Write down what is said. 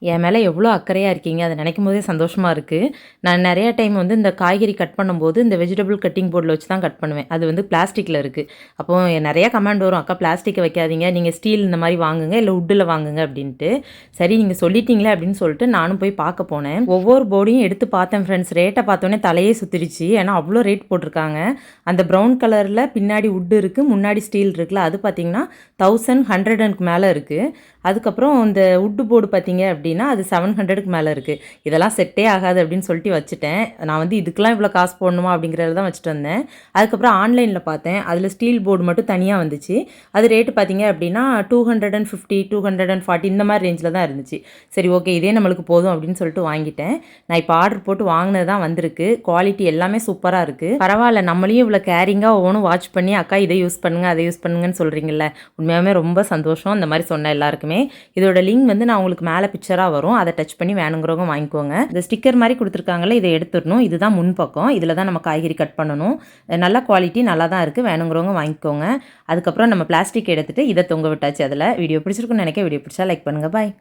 என் மேலே எவ்வளோ அக்கறையாக இருக்கீங்க அதை நினைக்கும் போதே சந்தோஷமாக இருக்குது. நான் நிறையா டைம் வந்து இந்த காய்கறி கட் பண்ணும்போது இந்த வெஜிடபிள் கட்டிங் போர்டில் வச்சு தான் கட் பண்ணுவேன். அது வந்து பிளாஸ்டிக்கில் இருக்குது. அப்போது நிறையா கமெண்ட் வரும், அக்கா பிளாஸ்டிக்கை வைக்காதீங்க, நீங்கள் ஸ்டீல் இந்த மாதிரி வாங்குங்க, இல்லை உட்டில் வாங்குங்க அப்படின்ட்டு. சரி நீங்கள் சொல்லிட்டீங்களே அப்படின்னு சொல்லிட்டு நானும் போய் பார்க்க போனேன். ஒவ்வொரு போர்டையும் எடுத்து பார்த்தேன் ஃப்ரெண்ட்ஸ். ரேட்டை பார்த்தோன்னே தலையே சுற்றிருச்சு. ஏன்னா அவ்வளோ ரேட் போட்டிருக்காங்க. அந்த ப்ரௌன் கலரில் பின்னாடி உட்டு இருக்குது, முன்னாடி ஸ்டீல் இருக்குல்ல, அது பார்த்திங்கன்னா 1100க்கு மேலே இருக்குது. அதுக்கப்புறம் இந்த உட்டு போர்டு பார்த்தீங்க அப்படின்னா அது 700க்கு மேலே இருக்குது. இதெல்லாம் செட்டே ஆகாது அப்படின்னு சொல்லிட்டு வச்சுட்டேன். நான் வந்து இதுக்கெலாம் இவ்வளோ காசு போடணுமா அப்படிங்கிறது தான் வச்சுட்டு வந்தேன். அதுக்கப்புறம் ஆன்லைனில் பார்த்தேன், அதில் ஸ்டீல் போர்டு மட்டும் தனியாக வந்துச்சு. அது ரேட்டு பார்த்தீங்க அப்படின்னா 250 240 இந்த மாதிரி ரேஞ்சில் தான் இருந்துச்சு. சரி ஓகே இதே நம்மளுக்கு போதும் அப்படின்னு சொல்லிட்டு வாங்கிட்டேன். நான் இப்போ ஆர்டர் போட்டு வாங்கினது தான் வந்திருக்கு. குவாலிட்டி எல்லாமே சூப்பராக இருக்குது. பரவாயில்ல, நம்மளையும் இவ்வளோ கேரிங்காக ஒவ்வொன்றும் வாட்ச் பண்ணி அக்கா இதை யூஸ் பண்ணுங்கள் அதை யூஸ் பண்ணுங்கன்னு சொல்கிறீங்கள, உண்மையாகவே ரொம்ப சந்தோஷம். இந்த மாதிரி சொன்ன எல்லாருக்குமே. இதோட லிங்க் வந்து நான் உங்களுக்கு மேலே பிக்சராக வரும், அதை டச் பண்ணி வேணுங்கிறவங்க வாங்கிக்கோங்க. இந்த ஸ்டிக்கர் மாதிரி கொடுத்துருக்காங்களே, இதை எடுத்துடணும். இதுதான் முன்பக்கம், இதில் தான் நம்ம காய்கறி கட் பண்ணணும். நல்ல குவாலிட்டி நல்லா தான் இருக்குது, வேணுங்கிறவங்க வாங்கிக்கோங்க. அதுக்கப்புறம் நம்ம பிளாஸ்டிக் எடுத்துகிட்டு இதை தொங்க விட்டாச்சு. அதில் வீடியோ பிடிச்சிருக்குன்னு நினைக்க, வீடியோ பிடிச்சா லைக் பண்ணுங்கள். பாய்.